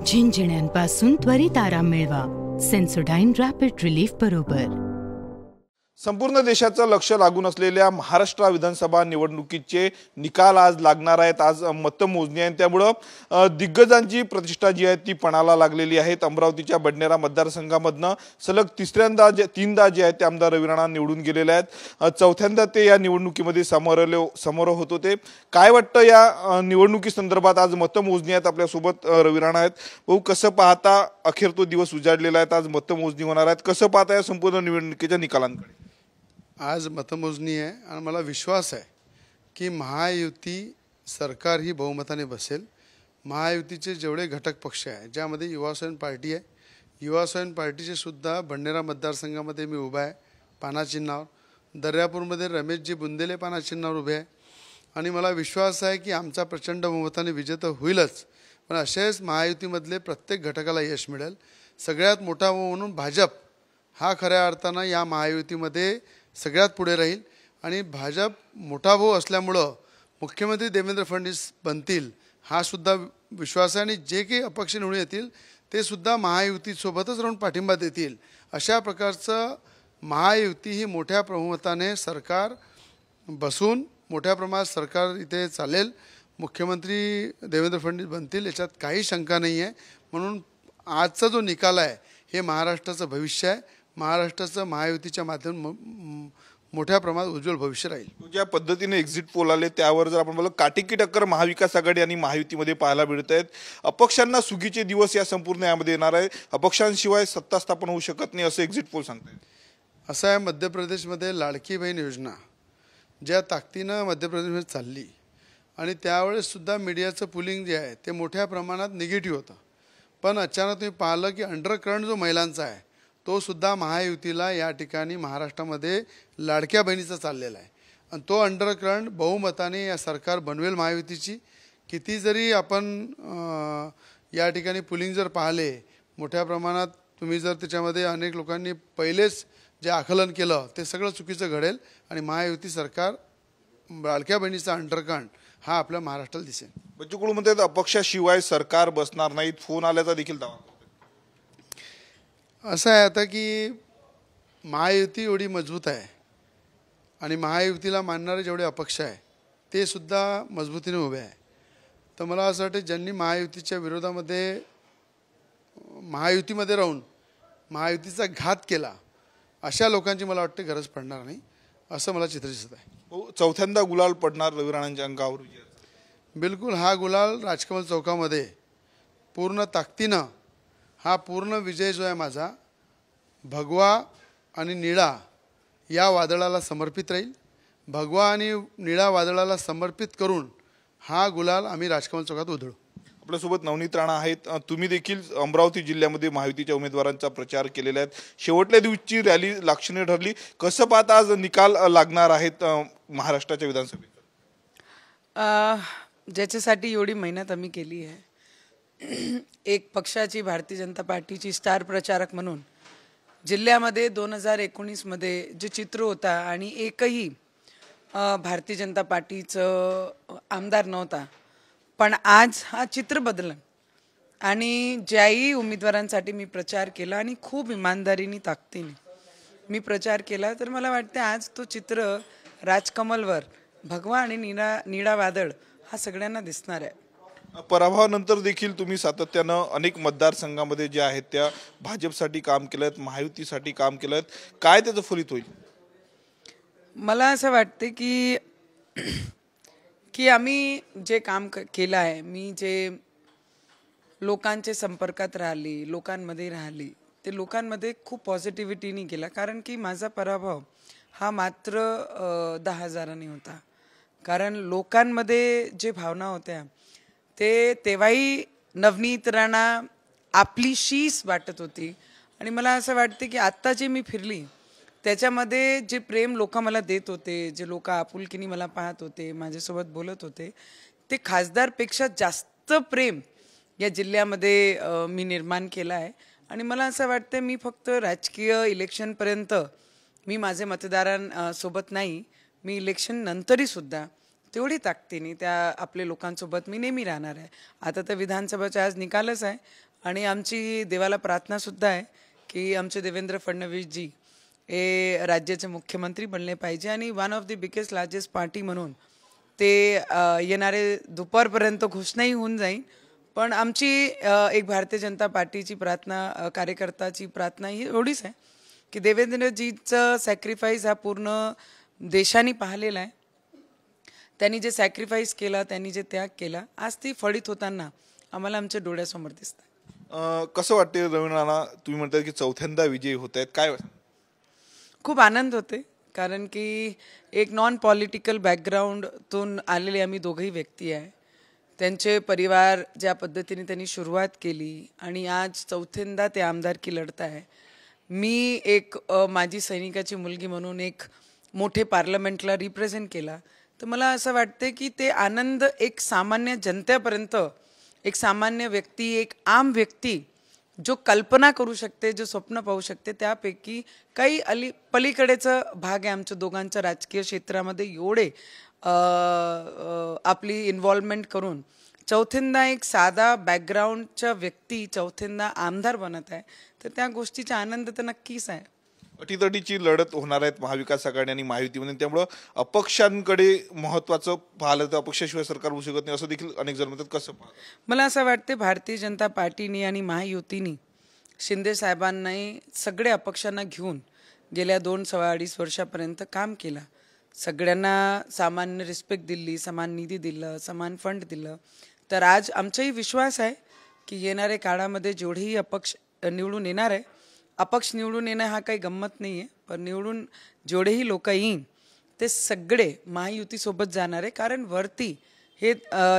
झिंझिण्यांपासून त्वरित आराम मिळवा सेन्सोडाइन रॅपिड रिलीफ बरोबर। संपूर्ण देशाचं लक्ष लागून असलेल्या महाराष्ट्र विधानसभा निवडणुकीचे निकाल आज लागणार आहेत। आज मतमोजणी आहे, त्यामुळे दिग्गजांची प्रतिष्ठा जी आहे ती पणाला लागलेली आहे। अमरावतीच्या बडनेरा मतदारसंघामधनं सलग तीनदा जे आहेत ते आमदार रवी राणा निवडून गेलेले आहेत। चौथ्यांदा ते या निवडणुकीमध्ये समोर होत होते। काय वाटतं या निवडणुकी संदर्भात? आज मतमोजणी आहेत, आपल्यासोबत रवी राणा आहेत। भाऊ, कसं पाहता? अखेर तो दिवस उजाडलेला आहे, आज मतमोजणी होणार आहेत, कसं पाहता या संपूर्ण निवडणुकीच्या निकालांकडे? आज मतमोजणी आहे आणि मला विश्वास आहे की महायुती सरकार ही बहुमताने बसेल। महायुतीचे जेवढे घटक पक्ष आहे, ज्यामध्ये युवासेना पार्टी आहे, युवासेना पार्टीचे सुद्धा बडनेरा मतदारसंघामध्ये मी उभा आहे पाना चिन्हावर। दर्यापूरमध्ये रमेशजी बुंदेले पाना चिन्हावर उभे आहे आणि मला विश्वास आहे की आमचा प्रचंड बहुमताने विजय तर होईलच, पण असेच महायुतीमधले प्रत्येक घटकाला यश मिळेल। सगळ्यात मोठा म्हणून भाजप हा खऱ्या अर्थानं या महायुतीमध्ये सगळ्यात पुढे राहील आणि भाजप मोठा भाऊ असल्यामुळं मुख्यमंत्री देवेंद्र फडणवीस बनतील हा सुद्धा विश्वास आहे आणि जे काही अपक्ष निवडून येतील ते सुद्धा महायुतीसोबतच राहून पाठिंबा देतील। अशा प्रकारचं महायुती ही मोठ्या बहुमताने सरकार बसून मोठ्या प्रमाणात सरकार इथे चालेल। मुख्यमंत्री देवेंद्र फडणवीस बनतील याच्यात काही शंका नाही आहे। म्हणून आजचा जो निकाल आहे हे महाराष्ट्राचं भविष्य आहे। महाराष्ट्राचं महायुतीच्या माध्यमातून मोठ्या प्रमाणात उज्ज्वल भविष्य राहील। ज्या पद्धतीने एक्झिट पोल आले त्यावर जर आपण बोललो काटेकी टक्कर महाविकास आघाडी आणि महायुतीमध्ये पाहायला मिळत आहेत। अपक्षांना सुगीचे दिवस या संपूर्ण यामध्ये येणार आहे। अपक्षांशिवाय सत्ता स्थापन होऊ शकत नाही असं एक्झिट पोल सांगतात। असं आहे, मध्य प्रदेशमध्ये लाडकी बहीण योजना ज्या ताकदीनं मध्य प्रदेशमध्ये चालली आणि त्यावेळेस सुद्धा मीडियाचं पुलिंग जे आहे ते मोठ्या प्रमाणात निगेटिव्ह होतं, पण अचानक तुम्ही पाहिलं की अंडरकरंट जो महिलांचा आहे तो सुद्धा महायुतीला या ठिकाणी महाराष्ट्रामध्ये लाडक्या बहिणीचा चाललेला आहे आणि तो अंडरकरंट बहुमताने या सरकार बनवेल महायुतीची। किती जरी आपण या ठिकाणी पुलिंग जर पाहिले मोठ्या प्रमाणात, तुम्ही जर त्याच्यामध्ये अनेक लोकांनी पहिलेच जे आकलन केलं ते सगळं चुकीचं घडेल आणि महायुती सरकार लाडक्या बहिणीचा अंडरकरंट हा आपल्या महाराष्ट्राला दिसेल। बच्चू कडू म्हणतात अपक्षाशिवाय सरकार बसणार नाही, फोन आल्याचा देखील दावा। असं आहे आता की महायुती एवढी मजबूत आहे आणि महायुतीला मानणारे जेवढे अपक्ष आहे ते सुद्धा मजबूतीने उभे आहे। तर मला असं वाटतं ज्यांनी महायुतीच्या विरोधामध्ये महायुतीमध्ये राहून महायुतीचा घात केला अशा लोकांची मला वाटतं गरज पडणार नाही असं मला चित्र दिसत आहे। चौथ्यांदा गुलाल पडणार रवी राणांच्या अंगावर? बिलकुल, हा गुलाल राजकमल चौकामध्ये पूर्ण ताकदीनं हा पूर्ण विजय जो आहे माझा भगवा आणि निळा या वादळाला समर्पित राहील। भगवा आणि निळा वादळाला समर्पित करून हा गुलाल आम्ही राजकमल चौकात उधळू। आपल्यासोबत नवनीत राणा आहेत। तुम्ही देखील अमरावती जिल्ह्यामध्ये महायुतीच्या उमेदवारांचा प्रचार केलेला आहे। शेवटल्या दिवशी रॅली लक्षणीय ठरली, कसं पाहता आज निकाल लागणार आहेत महाराष्ट्राच्या विधानसभेत? ज्याच्यासाठी एवढी मेहनत आम्ही केली आहे, एक पक्षाची भारतीय जनता पार्टीची स्टार प्रचारक म्हणून जिल्ह्यामध्ये 2019 मध्ये जे चित्र होता आणि एकही भारतीय जनता पार्टीचं आमदार नव्हता, पण आज हा चित्र बदललं आणि ज्याही उमेदवारांसाठी मी प्रचार केला आणि खूप इमानदारीने ताकदीने मी प्रचार केला, तर मला वाटतं आज तो चित्र राजकमलवर भगवा आणि निळा वादळ हा सगळ्यांना दिसणार आहे। पराभवानंतर देखील तुम्ही सातत्यानं अनेक मतदारसंघामध्ये जे आहेत त्या भाजपसाठी काम केलं, महायुतीसाठी काम केलं, काय त्याचं फलित होईल? मला असं वाटते की आम्ही जे काम केलं आहे, मी जे लोकांच्या संपर्कात राहिली, लोकांमध्ये राहिली, ते लोकांमध्ये खूप पॉझिटिव्हिटीने केला। कारण की माझा पराभव हा मात्र 10,000 होता, कारण लोकांमध्ये जे भावना होत्या ते तेव्हाही नवनीत राणा आपली शीस वाटत होती आणि मला असं वाटते की आत्ता जे मी फिरली त्याच्यामध्ये जे प्रेम लोक मला देत होते, जे लोक आपुलकीने मला पाहत होते, माझ्यासोबत बोलत होते, ते खासदारपेक्षा जास्त प्रेम या जिल्ह्यामध्ये मी निर्माण केला आहे आणि मला असं वाटतं मी फक्त राजकीय इलेक्शनपर्यंत मी माझे मतदारांसोबत नाही, मी इलेक्शन नंतरही सुद्धा तेवढी ताकदीने त्या आपल्या लोकांसोबत मी नेहमी राहणार आहे. आता तर विधानसभेचा आज निकालच आहे आणि आमची देवाला प्रार्थनासुद्धा आहे की आमचे देवेंद्र फडणवीसजी हे राज्याचे मुख्यमंत्री बनले पाहिजे आणि one of the biggest largest party म्हणून ते येणारे दुपारपर्यंत घोषणाही होऊन जाईल. पण आमची एक भारतीय जनता पार्टीची प्रार्थना, कार्यकर्त्याची प्रार्थना ही एवढीच आहे की देवेंद्रजीचं सॅक्रिफाईस हा पूर्ण देशाने पाहिलेला आहे. त्यांनी जे सॅक्रिफाईस केला, त्यांनी जे त्याग केला, आज ती फळीत होताना आम्हाला आमच्या डोळ्यासमोर दिसतं. कसं वाटते रवींद्र राणा, तुम्ही म्हणतात की चौथ्यांदा विजयी होत आहेत, काय? खूप आनंद होते कारण की एक नॉन पॉलिटिकल बॅकग्राऊंडतून आलेले आम्ही दोघंही व्यक्ती आहे. त्यांचे परिवार ज्या पद्धतीने त्यांनी सुरुवात केली आणि आज चौथ्यांदा ते आमदारकी लढत आहे. मी एक माजी सैनिकाची मुलगी म्हणून एक मोठे पार्लमेंटला रिप्रेझेंट केला, तर मला असं वाटते की ते आनंद एक सामान्य जनतेपर्यंत, एक सामान्य व्यक्ती, एक आम व्यक्ती जो कल्पना करू शकते, जो स्वप्न पाहू शकते, त्यापैकी काही पलीकडेचं भाग आहे आमच्या दोघांच्या राजकीय क्षेत्रामध्ये. एवढे आपली इन्व्हॉल्वमेंट करून चौथ्यांदा एक साधा बॅकग्राऊंडच्या व्यक्ती चौथ्यांदा आमदार बनत आहे, तर त्या गोष्टीचा आनंद तर नक्कीच आहे. अटीतटीची लढत होणार आहेत महाविकास आघाडी आणि महायुतीमध्ये, त्यामुळं अपक्षांकडे महत्त्वाचं पाहिलं तर अपक्षाशिवाय सरकार होऊ शकत नाही असं देखील अनेक जण म्हणतात. कसं मला असं वाटते भारतीय जनता पार्टीने आणि महायुतीने शिंदे साहेबांनाही सगळ्या अपक्षांना घेऊन गेल्या 2-2.5 वर्षापर्यंत काम केलं. सगळ्यांना सामान्य रिस्पेक्ट दिली, समान निधी दिलं, समान फंड दिलं. तर आज आमचाही विश्वास आहे की येणाऱ्या काळामध्ये जेवढेही अपक्ष निवडून येणार आहे, अपक्ष निवडून येणं हा काही गंमत नाही आहे, पण निवडून जेवढेही लोक येईन ते सगळे महायुतीसोबत जाणार आहे. कारण वरती हे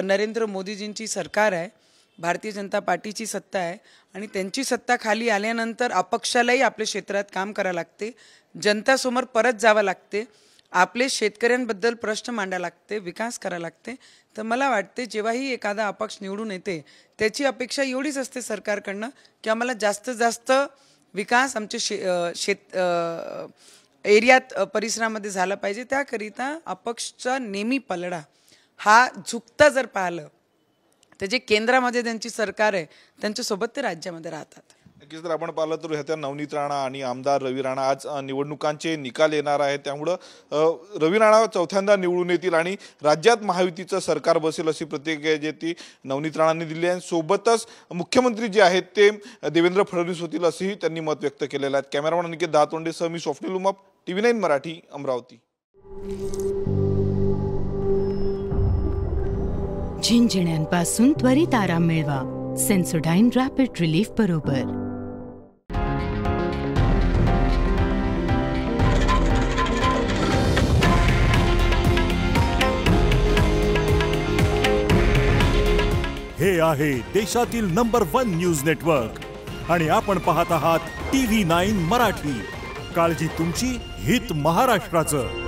नरेंद्र मोदीजींची सरकार आहे, भारतीय जनता पार्टीची सत्ता आहे आणि त्यांची सत्ता खाली आल्यानंतर अपक्षालाही आपल्या क्षेत्रात काम करावं लागते, जनतासमोर परत जावं लागते, आपले शेतकऱ्यांबद्दल प्रश्न मांडायला लागते, विकास करायला लागते. तर मला वाटते जेव्हाही एखादा अपक्ष निवडून येते त्याची अपेक्षा एवढीच असते सरकारकडनं की आम्हाला जास्तीत जास्त विकास आमच्या एरियात, परिसरामध्ये झाला पाहिजे. त्याकरिता अपक्षचा नेहमी पलडा हा झुकता जर पाहिलं तर जे केंद्रामध्ये त्यांची सरकार आहे त्यांच्यासोबत ते राज्यामध्ये राहतात. नक्कीच. जर आपण पाहिलं तर ह्या नवनीत राणा आणि आमदार रवी राणा आज निवडणुकांचे निकाल येणार आहेत, त्यामुळं रवी राणा चौथ्यांदा निवडून येतील आणि राज्यात महायुतीचं सरकार बसेल अशी प्रतिक्रिया जी ती नवनीत राणांनी दिली आहे. सोबतच मुख्यमंत्री जे आहेत ते देवेंद्र फडणवीस होतील असंही त्यांनी मत व्यक्त केलेलं आहे. कॅमेरामन अनिकेत दातोंडेसह मी स्वप्नील उमाप, TV9 मराठी, अमरावती. झिंझिण्यांपासून त्वरित आराम मिळवा सेन्सोडाइन रॅपिड रिलीफ बरोबर. हे आहे देशातील नंबर 1 न्यूज नेटवर्क आणि आपण पाहत आहात TV9 मराठी. काळजी तुमची, हित महाराष्ट्राचं.